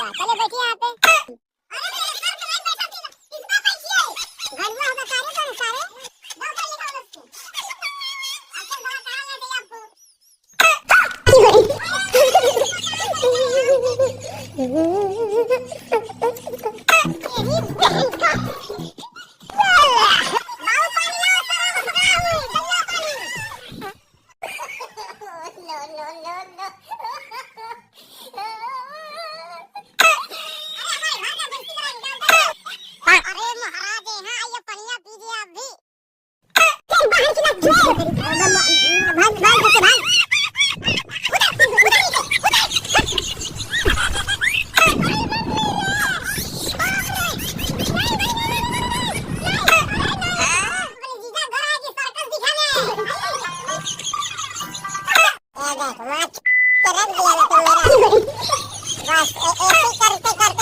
गया। चले बैठिए यहाँ पे। अरे मेरे सर पे नहीं बैठा थी, इसमें बैठिए। घर में होगा सारे तो सारे दो पर लिखा होगा उसको। अक्सर बड़ा कहाँ ले जाए आपको। तेरी बहन का बाबू पानी लाओ, सर गंगा पानी। No no no no. अरे महाराज यहाँ आइए, पनिया पीजिए आप भी। बाहर की लग भाग भाग भाग भाग। बस ऐसे करते करते